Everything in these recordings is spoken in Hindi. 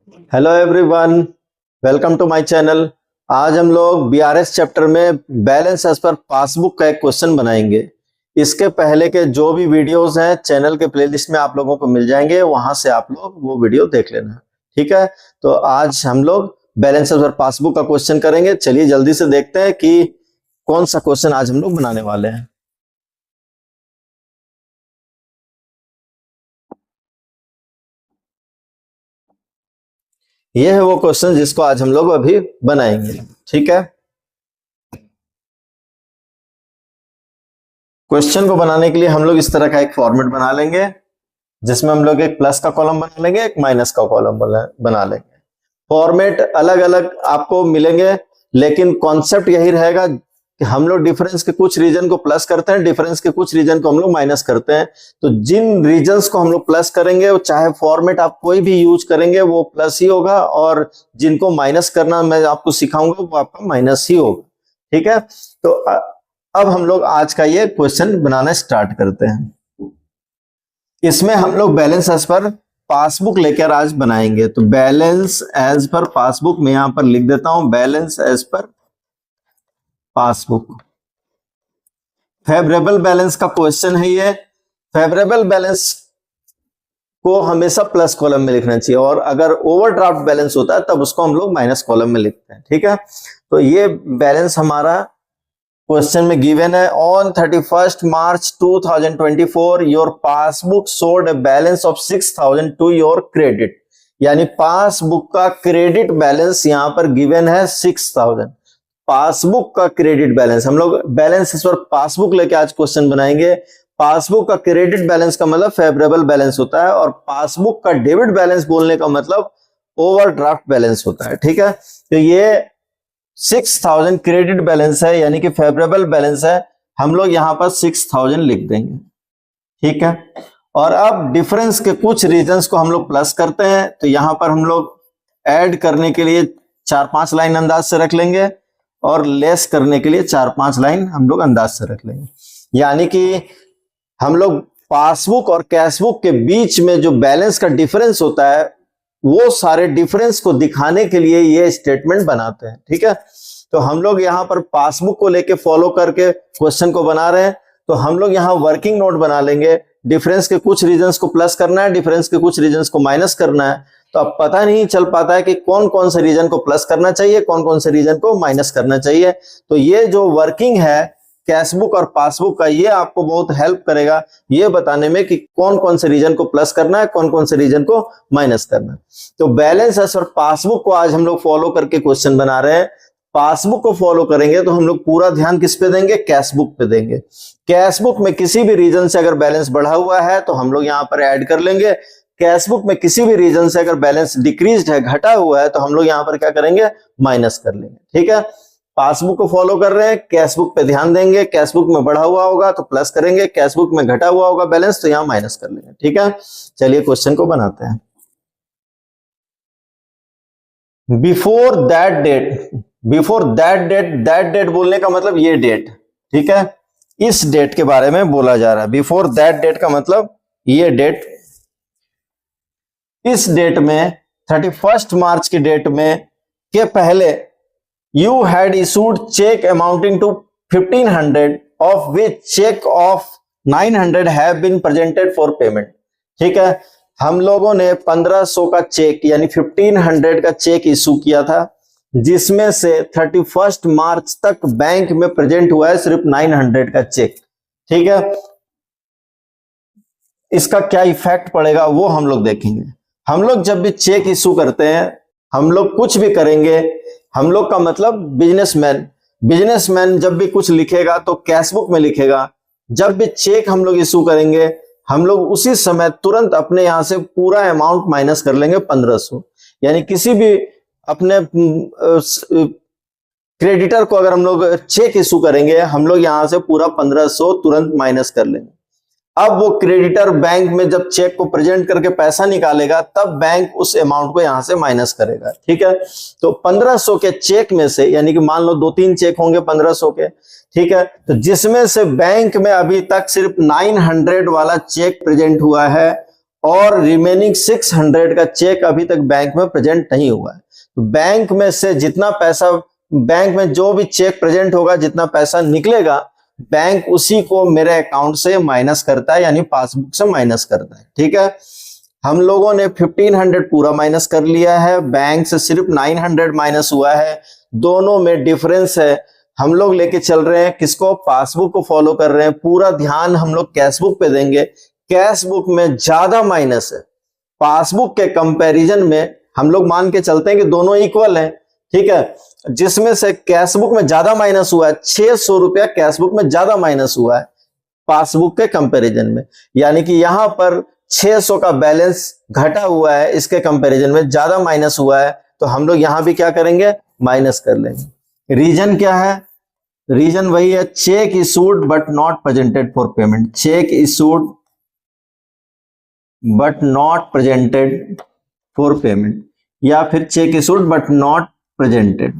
Hello everyone, welcome to my channel. आज हम लोग बीआरएस चैप्टर में बैलेंस एज पर पासबुक का एक क्वेश्चन बनाएंगे। इसके पहले के जो भी वीडियोस हैं चैनल के प्लेलिस्ट में आप लोगों को मिल जाएंगे, वहां से आप लोग वो वीडियो देख लेना। ठीक है, तो आज हम लोग बैलेंस एज पर पासबुक का क्वेश्चन करेंगे। चलिए जल्दी से देखते हैं कि कौन सा क्वेश्चन आज हम लोग बनाने वाले हैं। ये है वो क्वेश्चन जिसको आज हम लोग अभी बनाएंगे। ठीक है, क्वेश्चन को बनाने के लिए हम लोग इस तरह का एक फॉर्मेट बना लेंगे, जिसमें हम लोग एक प्लस का कॉलम बना लेंगे, एक माइनस का कॉलम बना लेंगे। फॉर्मेट अलग अलग आपको मिलेंगे, लेकिन कॉन्सेप्ट यही रहेगा कि हम लोग डिफरेंस के कुछ रीजन को प्लस करते हैं, डिफरेंस के कुछ रीजन को हम लोग माइनस करते हैं। तो जिन रीजन्स को हम लोग प्लस करेंगे, वो चाहे फॉर्मेट आप कोई भी यूज करेंगे वो प्लस ही होगा, और जिनको माइनस करना मैं आपको सिखाऊंगा वो आपका माइनस ही होगा। ठीक है, तो अब हम लोग आज का ये क्वेश्चन बनाना स्टार्ट करते हैं। इसमें हम लोग बैलेंस एज पर पासबुक लेकर आज बनाएंगे। तो बैलेंस एज पर पासबुक मैं यहां पर लिख देता हूं, balance as per passbook. Favourable balance का क्वेश्चन है ये। फेवरेबल बैलेंस को हमेशा प्लस कॉलम में लिखना चाहिए, और अगर ओवरड्राफ्ट बैलेंस होता है तब उसको हम लोग माइनस कॉलम में लिखते हैं। ठीक है, तो ये बैलेंस हमारा क्वेश्चन में गिवन है। On 31st March 2024 your passbook showed a balance of 6000 to your credit. यानी पासबुक का क्रेडिट बैलेंस यहां पर गिवन है 6000। पासबुक का क्रेडिट बैलेंस, हम लोग बैलेंस इस पर पासबुक लेके आज क्वेश्चन बनाएंगे। पासबुक का क्रेडिट बैलेंस का मतलब फेवरेबल बैलेंस होता है, और पासबुक का डेबिट बैलेंस बोलने का मतलब ओवरड्राफ्ट बैलेंस होता है। ठीक है, तो ये 6000 क्रेडिट बैलेंस है, यानी कि फेवरेबल बैलेंस है। हम लोग यहां पर 6000 लिख देंगे। ठीक है, और अब डिफरेंस के कुछ रीजंस को हम लोग प्लस करते हैं, तो यहां पर हम लोग ऐड करने के लिए 4-5 लाइन अंदाज से रख लेंगे, और लेस करने के लिए 4-5 लाइन हम लोग अंदाज से रख लेंगे। यानी कि हम लोग पासबुक और कैशबुक के बीच में जो बैलेंस का डिफरेंस होता है, वो सारे डिफरेंस को दिखाने के लिए ये स्टेटमेंट बनाते हैं। ठीक है, तो हम लोग यहाँ पर पासबुक को लेके फॉलो करके क्वेश्चन को बना रहे हैं, तो हम लोग यहाँ वर्किंग नोट बना लेंगे। डिफरेंस के कुछ रीजंस को प्लस करना है, डिफरेंस के कुछ रीजंस को माइनस करना है। तो अब पता नहीं चल पाता है कि कौन कौन से रीजन को प्लस करना चाहिए, कौन कौन से रीजन को माइनस करना चाहिए। तो ये जो वर्किंग है कैशबुक और पासबुक का, ये आपको बहुत हेल्प करेगा ये बताने में कि कौन कौन से रीजन को प्लस करना है, कौन कौन से रीजन को माइनस करना है। तो बैलेंस एज और पासबुक को आज हम लोग फॉलो करके क्वेश्चन बना रहे हैं। पासबुक को फॉलो करेंगे तो हम लोग पूरा ध्यान किस पे देंगे, कैशबुक पे देंगे। कैशबुक में किसी भी रीजन से अगर बैलेंस बढ़ा हुआ है तो हम लोग यहाँ पर ऐड कर लेंगे। कैशबुक में किसी भी रीजन से अगर बैलेंस डिक्रीज है, घटा हुआ है, तो हम लोग यहाँ पर क्या करेंगे, माइनस कर लेंगे। ठीक है, पासबुक को फॉलो कर रहे हैं, कैशबुक पे ध्यान देंगे। कैशबुक में बढ़ा हुआ होगा तो प्लस करेंगे, कैशबुक में घटा हुआ होगा बैलेंस तो यहां माइनस कर लेंगे। ठीक है, चलिए क्वेश्चन को बनाते हैं। Before that date, before that date, that date बोलने का मतलब ये डेट। ठीक है, इस डेट के बारे में बोला जा रहा है। बिफोर दैट डेट का मतलब ये डेट। इस डेट में 31st मार्च की डेट में के पहले you had issued check amounting to 1500 of which check of 900 have been presented for payment। ठीक है, हम लोगों ने 1500 का चेक यानी 1500 का चेक इशू किया था, जिसमें से 31st मार्च तक बैंक में प्रेजेंट हुआ है सिर्फ 900 का चेक। ठीक है, इसका क्या इफेक्ट पड़ेगा वो हम लोग देखेंगे। हम लोग जब भी चेक इशू करते हैं, हम लोग कुछ भी करेंगे, हम लोग का मतलब बिजनेसमैन, बिजनेसमैन जब भी कुछ लिखेगा तो कैशबुक में लिखेगा। जब भी चेक हम लोग इशू करेंगे, हम लोग उसी समय तुरंत अपने यहां से पूरा अमाउंट माइनस कर लेंगे 1500। यानी किसी भी अपने क्रेडिटर को अगर हम लोग चेक इशू करेंगे, हम लोग यहां से पूरा 1500 तुरंत माइनस कर लेंगे। अब वो क्रेडिटर बैंक में जब चेक को प्रेजेंट करके पैसा निकालेगा, तब बैंक उस अमाउंट को यहां से माइनस करेगा। ठीक है, तो 1500 के चेक में से, यानी कि मान लो 2-3 चेक होंगे 1500 के। ठीक है, तो जिसमें से बैंक में अभी तक सिर्फ 900 वाला चेक प्रेजेंट हुआ है, और रिमेनिंग 600 का चेक अभी तक बैंक में प्रेजेंट नहीं हुआ है। तो बैंक में से जितना पैसा, बैंक में जो भी चेक प्रेजेंट होगा, जितना पैसा निकलेगा, बैंक उसी को मेरे अकाउंट से माइनस करता है, यानी पासबुक से माइनस करता है। ठीक है, हम लोगों ने 1500 पूरा माइनस कर लिया है, बैंक से सिर्फ 900 माइनस हुआ है, दोनों में डिफरेंस है। हम लोग लेके चल रहे हैं किसको, पासबुक को फॉलो कर रहे हैं। पूरा ध्यान हम लोग कैशबुक पे देंगे। कैशबुक में ज्यादा माइनस है, पासबुक के कंपैरिजन में हम लोग मान के चलते हैं कि दोनों इक्वल हैं। ठीक है, जिसमें से कैशबुक में ज्यादा माइनस हुआ है, 600 रुपया कैशबुक में ज्यादा माइनस हुआ है पासबुक के कंपैरिजन में, यानी कि यहां पर 600 का बैलेंस घटा हुआ है, इसके कंपैरिजन में ज्यादा माइनस हुआ है, तो हम लोग यहां भी क्या करेंगे, माइनस कर लेंगे। रीजन क्या है, रीजन वही है, check issued but not presented for payment. Check issued but not presented for payment, या फिर check issued but not presented.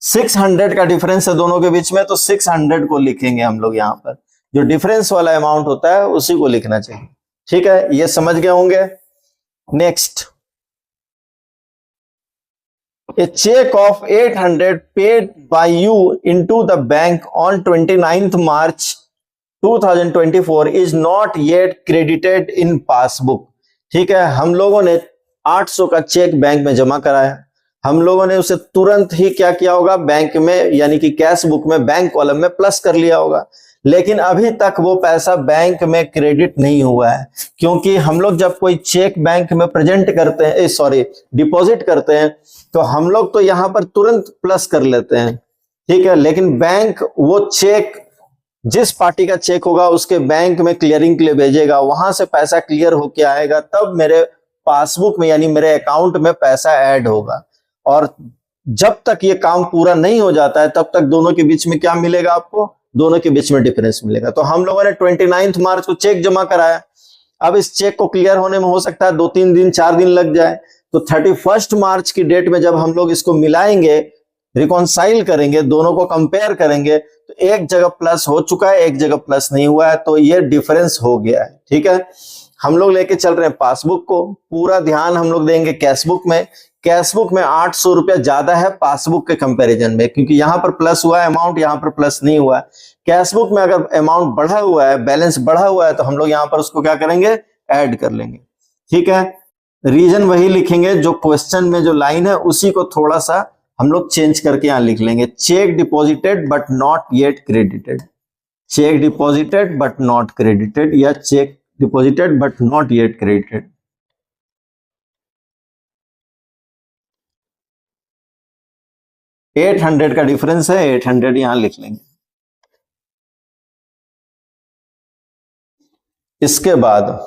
600 का डिफरेंस है दोनों के बीच में, तो 600 को लिखेंगे हम लोग। यहां पर जो डिफरेंस वाला अमाउंट होता है उसी को लिखना चाहिए। ठीक है, ये समझ गए होंगे। Next, a check of 800 paid by you into the bank on 29th March 2024 is not yet credited in passbook। ठीक है, हम लोगों ने 800 का चेक बैंक में जमा कराया, हम लोगों ने उसे तुरंत ही क्या किया होगा, बैंक में यानी कि कैश बुक में बैंक कॉलम में प्लस कर लिया होगा, लेकिन अभी तक वो पैसा बैंक में क्रेडिट नहीं हुआ है। क्योंकि हम लोग जब कोई चेक बैंक में प्रेजेंट करते हैं, सॉरी डिपॉजिट करते हैं, तो हम लोग तो यहां पर तुरंत प्लस कर लेते हैं। ठीक है, लेकिन बैंक वो चेक, जिस पार्टी का चेक होगा उसके बैंक में क्लियरिंग के लिए भेजेगा, वहां से पैसा क्लियर होके आएगा, तब मेरे पासबुक में यानी मेरे अकाउंट में पैसा ऐड होगा। और जब तक ये काम पूरा नहीं हो जाता है तब तक दोनों के बीच में क्या मिलेगा आपको, दोनों के बीच में डिफरेंस मिलेगा। तो हम लोगों ने 29 मार्च को चेक जमा कराया, अब इस चेक को क्लियर होने में हो सकता है 2-3 दिन 4 दिन लग जाए। तो 31 मार्च की डेट में जब हम लोग इसको मिलाएंगे, रिकॉन्साइल करेंगे, दोनों को कंपेयर करेंगे, तो एक जगह प्लस हो चुका है, एक जगह प्लस नहीं हुआ है, तो ये डिफरेंस हो गया है। ठीक है, हम लोग लेके चल रहे हैं पासबुक को, पूरा ध्यान हम लोग देंगे कैशबुक में। कैशबुक में 800 रुपया ज्यादा है पासबुक के कंपैरिजन में, क्योंकि यहां पर प्लस हुआ है अमाउंट, यहां पर प्लस नहीं हुआ है। कैशबुक में अगर अमाउंट बढ़ा हुआ है, बैलेंस बढ़ा हुआ है, तो हम लोग यहां पर उसको क्या करेंगे, ऐड कर लेंगे। ठीक है, रीजन वही लिखेंगे जो क्वेश्चन में जो लाइन है उसी को थोड़ा सा हम लोग चेंज करके यहां लिख लेंगे। Cheque deposited but not yet credited, cheque deposited but not credited, या cheque deposited but not yet credited. $800 का डिफरेंस है, 800 यहां लिख लेंगे। इसके बाद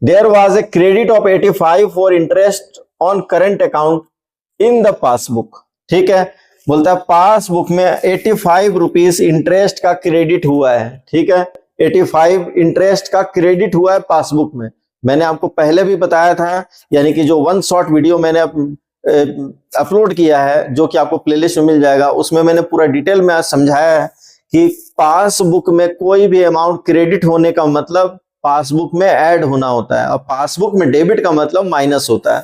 there was a credit of 85 for interest on current account in the passbook. ठीक है, बोलता है पासबुक में 85 रुपीज इंटरेस्ट का क्रेडिट हुआ है। ठीक है, 85 इंटरेस्ट का क्रेडिट हुआ है पासबुक में। मैंने आपको पहले भी बताया था, यानी कि जो वन शॉट वीडियो मैंने अपलोड किया है, जो कि आपको प्लेलिस्ट में मिल जाएगा, उसमें मैंने पूरा डिटेल में समझाया है कि पासबुक में कोई भी अमाउंट क्रेडिट होने का मतलब पासबुक में ऐड होना होता है, और पासबुक में डेबिट का मतलब माइनस होता है।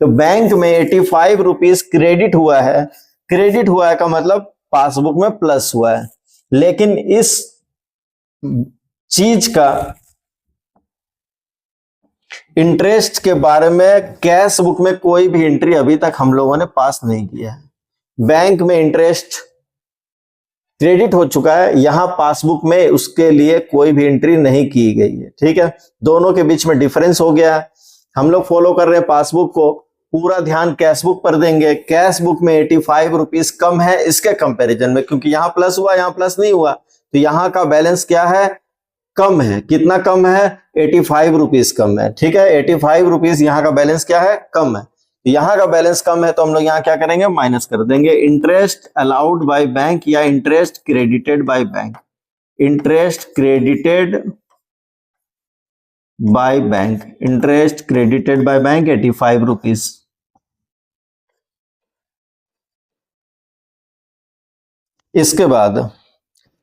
तो बैंक में 85 रुपीज क्रेडिट हुआ है, क्रेडिट हुआ है का मतलब पासबुक में प्लस हुआ है। लेकिन इस चीज का इंटरेस्ट के बारे में कैश बुक में कोई भी एंट्री अभी तक हम लोगों ने पास नहीं किया है। बैंक में इंटरेस्ट क्रेडिट हो चुका है, यहां पासबुक में उसके लिए कोई भी एंट्री नहीं की गई है। ठीक है, दोनों के बीच में डिफरेंस हो गया। हम लोग फॉलो कर रहे हैं पासबुक को, पूरा ध्यान कैश बुक पर देंगे। कैश बुक में 85 रुपीज कम है इसके कंपैरिजन में, क्योंकि यहां प्लस हुआ, यहां प्लस नहीं हुआ, तो यहां का बैलेंस क्या है, कम है। कितना कम है, 85 रुपीज कम है। ठीक है, 85 रुपीज यहाँ का बैलेंस क्या है, कम है। यहाँ का बैलेंस कम है तो हम लोग यहाँ क्या करेंगे, माइनस कर देंगे। इंटरेस्ट अलाउड बाय बैंक या interest credited by bank, interest credited by bank, interest credited by bank 85 rupees. इसके बाद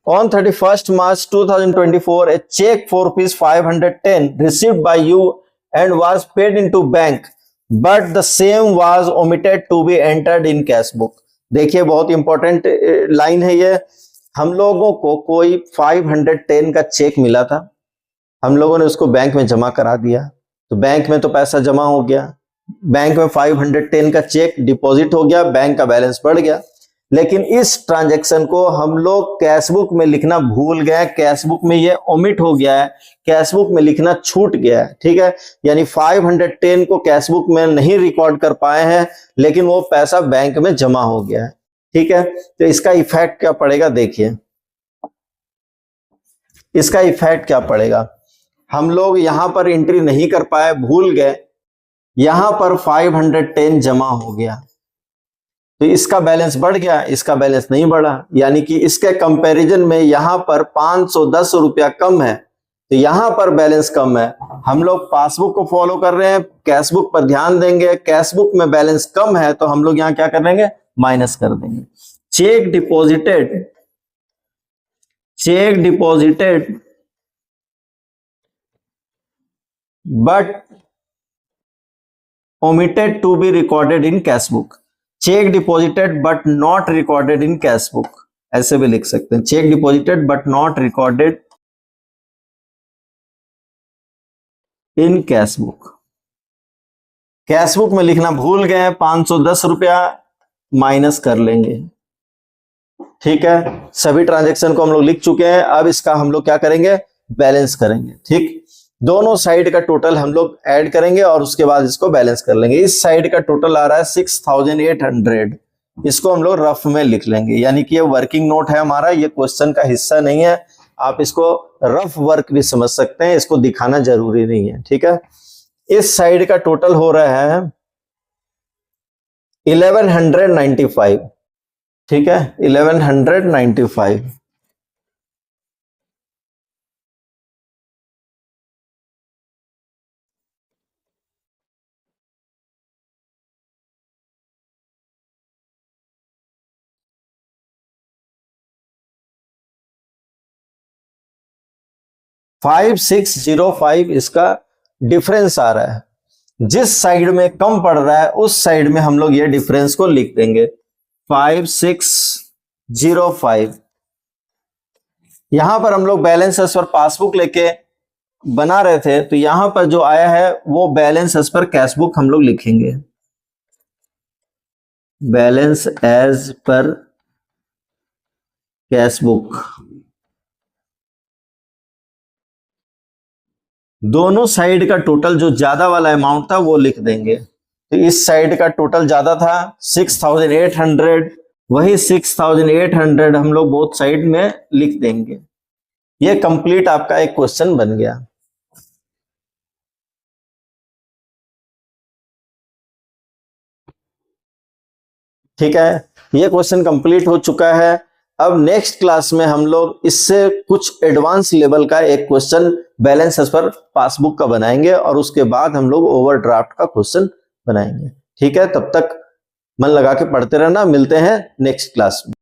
On 31st March 2024, a check for ₹510 received by you and was paid into bank, but the same was omitted to be entered in cash book. देखिए बहुत इंपॉर्टेंट लाइन है ये। हम लोगों को कोई 510 का चेक मिला था, हम लोगों ने उसको बैंक में जमा करा दिया, तो बैंक में तो पैसा जमा हो गया, बैंक में 510 का चेक डिपॉजिट हो गया, बैंक का बैलेंस बढ़ गया। लेकिन इस ट्रांजैक्शन को हम लोग कैश बुक में लिखना भूल गए, कैश बुक में ये ओमिट हो गया है, कैश बुक में लिखना छूट गया है। ठीक है, यानी 510 को कैश बुक में नहीं रिकॉर्ड कर पाए हैं, लेकिन वो पैसा बैंक में जमा हो गया है। ठीक है, तो इसका इफेक्ट क्या पड़ेगा, देखिए इसका इफेक्ट क्या पड़ेगा। हम लोग यहां पर एंट्री नहीं कर पाए, भूल गए, यहां पर 510 जमा हो गया, तो इसका बैलेंस बढ़ गया, इसका बैलेंस नहीं बढ़ा, यानी कि इसके कंपैरिजन में यहां पर 510 रुपया कम है, तो यहां पर बैलेंस कम है। हम लोग पासबुक को फॉलो कर रहे हैं, कैश बुक पर ध्यान देंगे, कैश बुक में बैलेंस कम है तो हम लोग यहां क्या कर देंगे, माइनस कर देंगे। Check deposited but omitted to be recorded in cash book, check deposited but not recorded in cash book, ऐसे भी लिख सकते हैं, check deposited but not recorded in cash book. Cash book में लिखना भूल गए, 510 रुपया माइनस कर लेंगे। ठीक है, सभी ट्रांजैक्शन को हम लोग लिख चुके हैं, अब इसका हम लोग क्या करेंगे, बैलेंस करेंगे। ठीक, दोनों साइड का टोटल हम लोग ऐड करेंगे और उसके बाद इसको बैलेंस कर लेंगे। इस साइड का टोटल आ रहा है 6800, इसको हम लोग रफ में लिख लेंगे, यानी कि ये वर्किंग नोट है हमारा, ये क्वेश्चन का हिस्सा नहीं है, आप इसको रफ वर्क भी समझ सकते हैं, इसको दिखाना जरूरी नहीं है। ठीक है, इस साइड का टोटल हो रहा है 1195। ठीक है, 1195। $5605 इसका डिफरेंस आ रहा है, जिस साइड में कम पड़ रहा है उस साइड में हम लोग ये डिफरेंस को लिख देंगे 5605। यहां पर हम लोग बैलेंस एज पर पासबुक लेके बना रहे थे, तो यहां पर जो आया है वो balance as per cash book हम लोग लिखेंगे, balance as per cash book. दोनों साइड का टोटल जो ज्यादा वाला अमाउंट था वो लिख देंगे, तो इस साइड का टोटल ज्यादा था 6800, वही 6800 हम लोग बोथ साइड में लिख देंगे। ये कंप्लीट आपका एक क्वेश्चन बन गया। ठीक है, ये क्वेश्चन कंप्लीट हो चुका है। अब नेक्स्ट क्लास में हम लोग इससे कुछ एडवांस लेवल का एक question balance as per passbook का बनाएंगे और उसके बाद हम लोग ओवरड्राफ्ट का क्वेश्चन बनाएंगे। ठीक है, तब तक मन लगा के पढ़ते रहना, मिलते हैं नेक्स्ट क्लास में।